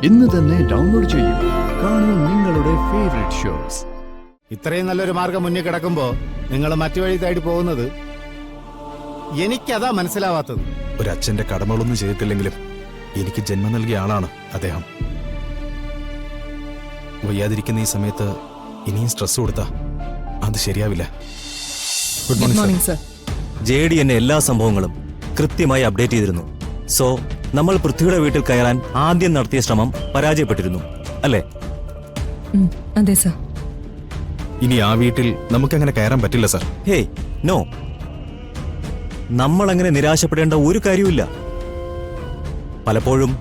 ഇന്ന് തന്നെ ഡൗൺലോഡ് ചെയ്യൂ. കാണൂ നിങ്ങളുടെ ഫേവറേറ്റ് ഷോസ്. ഇത്രയും നല്ലൊരു മാർഗം മുന്നിൽ കിടക്കുമ്പോ നിങ്ങൾ മറ്റു വഴി തേടി പോകുന്നത് എനിക്കതാ മനസ്സിലാവാത്തത്. ഒരച്ഛന്റെ കടമകളൊന്നും ചെയ്തിട്ടില്ലെങ്കിലും എനിക്ക് ജന്മം നൽകിയ ആളാണ് അദ്ദേഹം. വയ്യാതിരിക്കുന്ന ഈ സമയത്ത് ഇനിയും സ്ട്രെസ് കൊടുത്താ അത് ശരിയാവില്ല. Good morning sir. JD എന്നെ എല്ലാ സംഭവങ്ങളും കൃത്യമായി അപ്ഡേറ്റ് ചെയ്തിരുന്നു. സോ നമ്മൾ പൃഥ്വിയുടെ വീട്ടിൽ കയറാൻ ആദ്യം നടത്തിയ ശ്രമം പരാജയപ്പെട്ടിരുന്നു അല്ലേ? അതെ സർ. ഇനി ആ വീട്ടിൽ നമുക്കങ്ങനെ കയറാൻ പറ്റില്ല സർ. ഹേയ് നോ, നമ്മൾ അങ്ങനെ നിരാശപ്പെടേണ്ട ഒരു കാര്യമില്ല. പലപ്പോഴും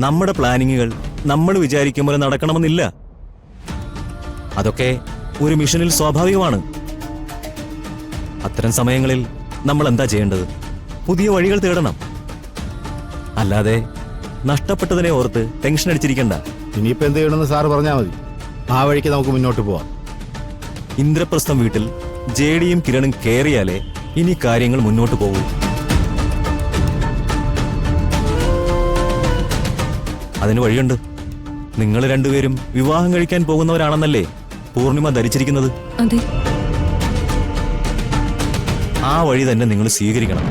നമ്മുടെ പ്ലാനിങ്ങുകൾ നമ്മൾ വിചാരിക്കും പോലെ നടക്കണമെന്നില്ല. അതൊക്കെ ഒരു മിഷനിൽ സ്വാഭാവികമാണ്. അത്തരം സമയങ്ങളിൽ നമ്മൾ എന്താ ചെയ്യേണ്ടത്? പുതിയ വഴികൾ തേടണം. അല്ലാതെ നഷ്ടപ്പെട്ടതിനെ ഓർത്ത് ടെൻഷൻ അടിച്ചിരിക്കണ്ട. ഇനിയിപ്പോ എന്ത് ചെയ്യണമെന്ന് സാറ് പറഞ്ഞാൽ മതി. ആ വഴിക്ക് നമുക്ക് മുന്നോട്ട് പോവാം. ഇന്ദ്രപ്രസ്ഥം വീട്ടിൽ JDയും കിരണും കയറിയാലേ ഇനി കാര്യങ്ങൾ മുന്നോട്ട് പോകൂ. അതിന് വഴിയുണ്ട്. നിങ്ങൾ രണ്ടുപേരും വിവാഹം കഴിക്കാൻ പോകുന്നവരാണെന്നല്ലേ പൂർണിമ ധരിച്ചിരിക്കുന്നത്? അതെ. ആ വഴി തന്നെ നിങ്ങൾ സ്വീകരിക്കണം.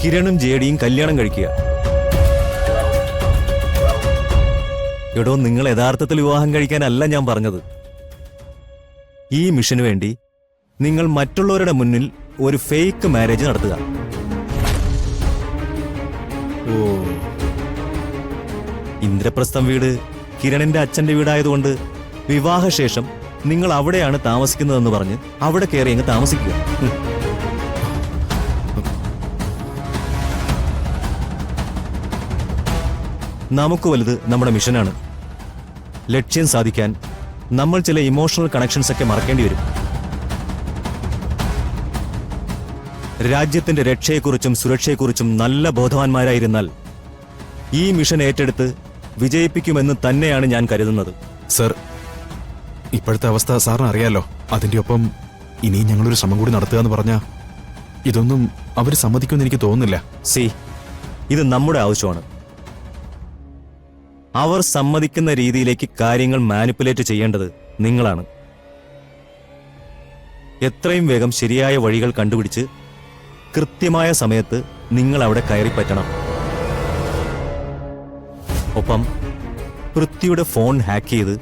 കിരണും JDയും കല്യാണം കഴിക്കുക. എടോ, നിങ്ങൾ യഥാർത്ഥത്തിൽ വിവാഹം കഴിക്കാനല്ല ഞാൻ പറഞ്ഞത്. ഈ മിഷന് വേണ്ടി നിങ്ങൾ മറ്റുള്ളവരുടെ മുന്നിൽ ഒരു ഫേക്ക് മാരേജ് നടത്തുക. ഇന്ദ്രപ്രസ്ഥം വീട് കിരണിന്റെ അച്ഛന്റെ വീടായതുകൊണ്ട് വിവാഹശേഷം നിങ്ങൾ അവിടെയാണ് താമസിക്കുന്നതെന്ന് പറഞ്ഞ് അവിടെ കയറി അങ്ങ് താമസിക്കുക. നമുക്ക് വലുത് നമ്മുടെ മിഷനാണ്. ലക്ഷ്യം സാധിക്കാൻ നമ്മൾ ചില ഇമോഷണൽ കണക്ഷൻസ് ഒക്കെ മറക്കേണ്ടി വരും. രാജ്യത്തിന്റെ രക്ഷയെക്കുറിച്ചും സുരക്ഷയെക്കുറിച്ചും നല്ല ബോധവാന്മാരായിരുന്നാൽ ഈ മിഷൻ ഏറ്റെടുത്ത് വിജയിപ്പിക്കുമെന്ന് തന്നെയാണ് ഞാൻ കരുതുന്നത്. സർ, ഇപ്പോഴത്തെ അവസ്ഥ സാറിന് അറിയാലോ. അതിന്റെ ഒപ്പം ഇനിയും ഞങ്ങളൊരു ശ്രമം കൂടി നടത്തുക എന്ന് പറഞ്ഞാ ഇതൊന്നും അവർ സമ്മതിക്കുമെന്ന് എനിക്ക് തോന്നുന്നില്ല. ഇത് നമ്മുടെ ആവശ്യമാണ്. അവർ സമ്മതിക്കുന്ന രീതിയിലേക്ക് കാര്യങ്ങൾ മാനിപ്പുലേറ്റ് ചെയ്യേണ്ടത് നിങ്ങളാണ്. എത്രയും വേഗം ശരിയായ വഴികൾ കണ്ടുപിടിച്ച് കൃത്യമായ സമയത്ത് നിങ്ങൾ അവിടെ കയറിപ്പറ്റണം. ഒപ്പം പൃഥ്വിയുടെ ഫോൺ ഹാക്ക് ചെയ്ത്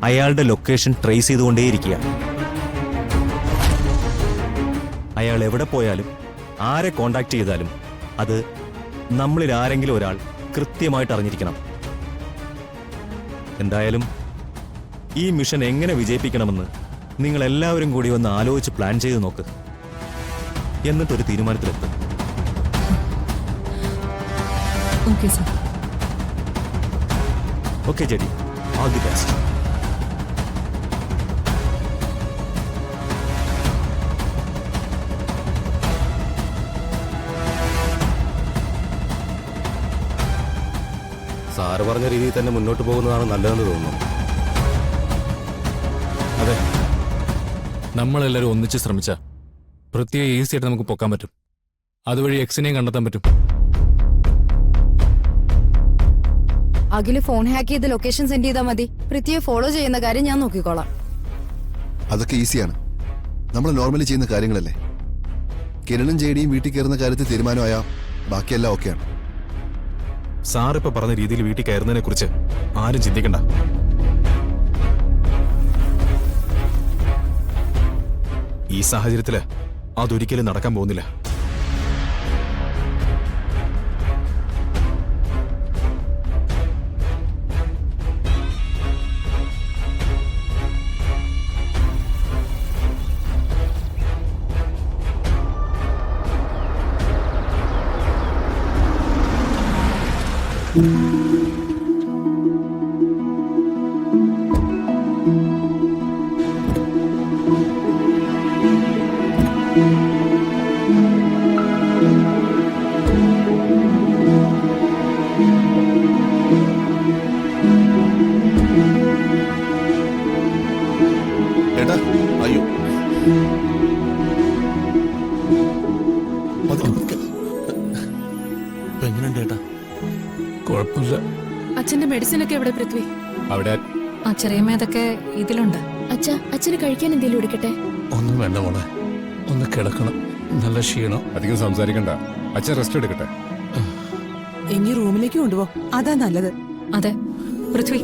അയാളുടെ ലൊക്കേഷൻ ട്രേസ് ചെയ്തുകൊണ്ടേയിരിക്കുക. അയാൾ എവിടെ പോയാലും ആരെ കോണ്ടാക്ട് ചെയ്താലും അത് നമ്മളിൽ ആരെങ്കിലും ഒരാൾ കൃത്യമായിട്ട് അറിഞ്ഞിരിക്കണം. എന്തായാലും ഈ മിഷൻ എങ്ങനെ വിജയിപ്പിക്കണമെന്ന് നിങ്ങൾ എല്ലാവരും കൂടി ഒന്ന് ആലോചിച്ച് പ്ലാൻ ചെയ്ത് നോക്ക്. എന്നിട്ടൊരു തീരുമാനത്തിലെത്തും. Okay sir. Okay JD, all the best. Sir പറഞ്ഞ രീതിയിൽ തന്നെ മുന്നോട്ട് പോകുന്നതാണ് നല്ലതെന്ന് തോന്നുന്നു. അതെ, നമ്മളെല്ലാവരും ഒന്നിച്ച് ശ്രമിച്ച പൃഥ്വിയെ ഈസി ആയിട്ട് നമുക്ക് പൊക്കാൻ പറ്റും. അതുവഴി എക്സിനെയും കണ്ടെത്താൻ പറ്റും. അഖില് ഫോൺ ഹാക്ക് ചെയ്ത് ലൊക്കേഷൻ സെൻഡ് ചെയ്താൽ മതി. പൃഥ്വിയെ ഫോളോ ചെയ്യുന്ന കാര്യം ഞാൻ നോക്കിക്കോളാം. അതൊക്കെ ഈസിയാണ്. നമ്മൾ നോർമലി ചെയ്യുന്ന കാര്യങ്ങളല്ലേ. കിരണും JDയും വീട്ടിൽ കയറുന്ന കാര്യത്തിൽ തീരുമാനമായാൽ ബാക്കിയെല്ലാം ഓക്കെയാണ്. സാർ ഇപ്പൊ പറഞ്ഞ രീതിയിൽ വീട്ടിൽ കയറുന്നതിനെ കുറിച്ച് ആരും ചിന്തിക്കണ്ട. ഈ സാഹചര്യത്തില് അതൊരിക്കലും നടക്കാൻ പോകുന്നില്ല. ഏട്ടാ, അയ്യോ എങ്ങനെയുണ്ട് ഏട്ടാ? കുഴപ്പമില്ല. അച്ഛന്റെ മെഡിസിൻ ഒക്കെ എവിടെ പൃഥ്വി? അവിടെ ആ ചെറിയമ്മ അതൊക്കെ ഇതിലുണ്ട്. അച്ഛ അച്ഛന് കഴിക്കാൻ എന്തെങ്കിലും എടുക്കട്ടെ? ഒന്നും വേണ്ട മോളെ, ഒന്ന് കിടക്കണം. നല്ല ക്ഷീണം. അധികം സംസാരിക്കണ്ട. അച്ഛൻ റെസ്റ്റ് എടുക്കട്ടെ. ഇനി റൂമിലേക്ക് കൊണ്ടുപോ, അതാ നല്ലത്. അതെ പൃഥ്വി,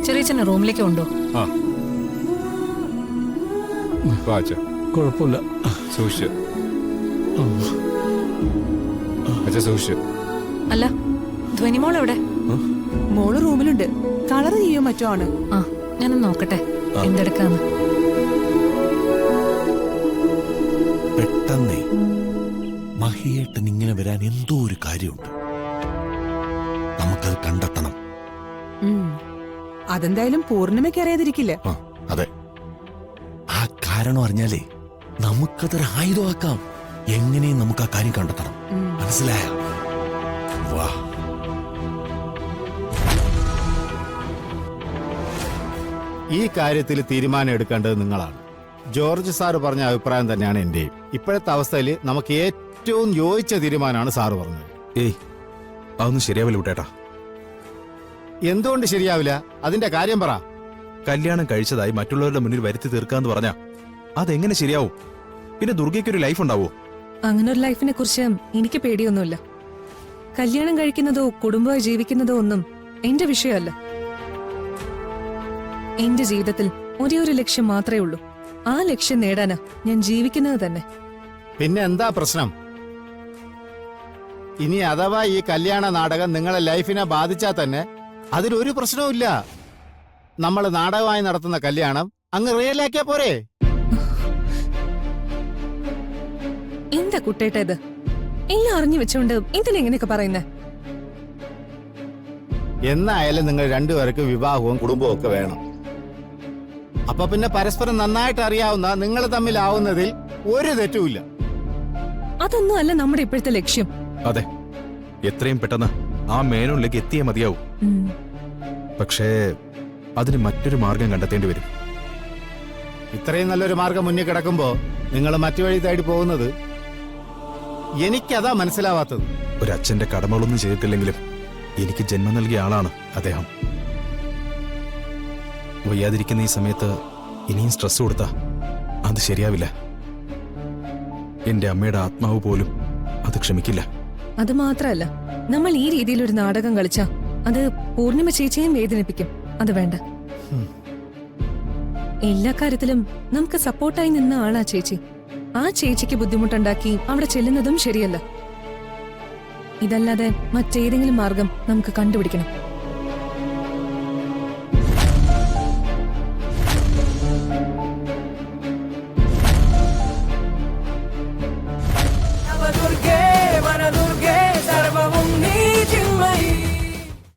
ചെറിയച്ഛനെ റൂമിലേക്ക് കൊണ്ടോ. ആ വാ അച്ഛൻ. കുഴപ്പമില്ല. സൂക്ഷിച്ച് അച്ഛൻ, സൂക്ഷിച്ച്. അല്ല ധ്വനിമോൾ എവിടെ? മോള് റൂമിലുണ്ട്, കളർ ചെയ്യോ മറ്റോ ആണ്. ആ ഞാനൊന്ന് നോക്കട്ടെ എന്തെടുക്കാന്ന്. പെട്ടെന്നേ മഹിയേട്ടൻ ഇങ്ങനെ വരാൻ എന്തോ ഒരു കാര്യമുണ്ട്. നമുക്കത് കണ്ടെത്തണം. അതെന്തായാലും പൂർണ്ണിമയ്ക്ക് അറിയാതിരിക്കില്ല. ആ, അതെ. ആ കാരണം അറിഞ്ഞാലേ നമുക്കതൊരു ആയുധമാക്കാം. എങ്ങനെയും നമുക്ക് ആ കാര്യം കണ്ടെത്തണം. മനസ്സിലായ? വാ. ഈ കാര്യത്തിൽ തീരുമാനം എടുക്കേണ്ടത് നിങ്ങളാണ്. ജോർജ് സാറ് പറഞ്ഞ അഭിപ്രായം തന്നെയാണ് എന്റെയും. ഇപ്പോഴത്തെ അവസ്ഥയിൽ നമുക്ക് ഏറ്റവും യോജിച്ച തീരുമാനമാണ് സാറ് പറഞ്ഞത്. ഏയ് അതൊന്നും ശരിയാവില്ല കുട്ടേട്ടാ. എന്തുകൊണ്ട് ശരിയാവില്ല? അതിന്റെ കാര്യം പറ. കല്യാണം കഴിച്ചതായി മറ്റുള്ളവരുടെ മുന്നിൽ വരുത്തി തീർക്കാന്ന് പറഞ്ഞാ അതെങ്ങനെ ശരിയാവും? പിന്നെ ദുർഗയ്ക്കൊരു ലൈഫ് ഉണ്ടാവോ? അങ്ങനെ ഒരു ലൈഫിനെ കുറിച്ച് എനിക്ക് പേടിയൊന്നുമില്ല. കല്യാണം കഴിക്കുന്നതോ കുടുംബമായി ജീവിക്കുന്നതോ ഒന്നും എന്റെ വിഷയമല്ല. എന്റെ ജീവിതത്തിൽ ഒരേ ഒരു ലക്ഷ്യം മാത്രമേ ഉള്ളൂ. ആ ലക്ഷ്യം നേടാനാ ഞാൻ ജീവിക്കുന്നത് തന്നെ. പിന്നെ എന്താ പ്രശ്നം? ഇനി അഥവാ ഈ കല്യാണ നാടകം നിങ്ങളെ ലൈഫിനെ ബാധിച്ചാൽ തന്നെ അതിലൊരു പ്രശ്നവുമില്ല. നമ്മൾ നാടകമായി നടത്തുന്ന കല്യാണം അങ്ങ് റിയലാക്കിയാ പോരെ? എന്താ കുട്ടേട്ട ഇത്? എല്ലാം അറിഞ്ഞു വെച്ചോണ്ട് എന്തിനാ ഇങ്ങനെയൊക്കെ പറയുന്നേ? എന്നായാലും നിങ്ങൾ രണ്ടുപേർക്ക് വിവാഹവും കുടുംബവും ഒക്കെ വേണം. അപ്പൊ പിന്നെ പരസ്പരം നന്നായിട്ട് അറിയാവുന്ന നിങ്ങൾ തമ്മിലാവുന്നതിൽ ഒരു തെറ്റുമില്ല. അതൊന്നും അല്ല നമ്മുടെ ഇപ്പോഴത്തെ ലക്ഷ്യം. അതെ, എത്രയും പെട്ടെന്ന് ആ മേനോനിലേക്ക് എത്തിയേ മതിയാവും. പക്ഷേ അതിന് മറ്റൊരു മാർഗം കണ്ടെത്തേണ്ടി വരും. ഇത്രയും നല്ലൊരു മാർഗം മുന്നിൽ കിടക്കുമ്പോ നിങ്ങൾ മറ്റു വഴി തേടി പോകുന്നത് എനിക്കതാ മനസ്സിലാവാത്തത്. ഒരച്ഛന്റെ കടമകളൊന്നും ചെയ്തിട്ടില്ലെങ്കിലും എനിക്ക് ജന്മം നൽകിയ ആളാണ് അദ്ദേഹം. വയ്യാതിരിക്കുന്ന ഈ സമയത്ത് ഇനിയും സ്ട്രെസ് കൊടുത്താ അത് ശരിയാവില്ല. എന്റെ അമ്മയുടെ ആത്മാവ് പോലും അത് ക്ഷമിക്കില്ല. അത് മാത്രല്ല, നമ്മൾ ഈ രീതിയിൽ ഒരു നാടകം കളിച്ചാ അത് പൂർണിമ ചേച്ചിയും വേദനിപ്പിക്കും. അത് വേണ്ട. എല്ലാ കാര്യത്തിലും നമുക്ക് സപ്പോർട്ടായി നിന്ന ആളാ ചേച്ചി. ആ ചേച്ചിക്ക് ബുദ്ധിമുട്ടുണ്ടാക്കി അവിടെ ചെല്ലുന്നതും ശരിയല്ല. ഇതല്ലാതെ മറ്റേതെങ്കിലും മാർഗം നമുക്ക് കണ്ടുപിടിക്കണം.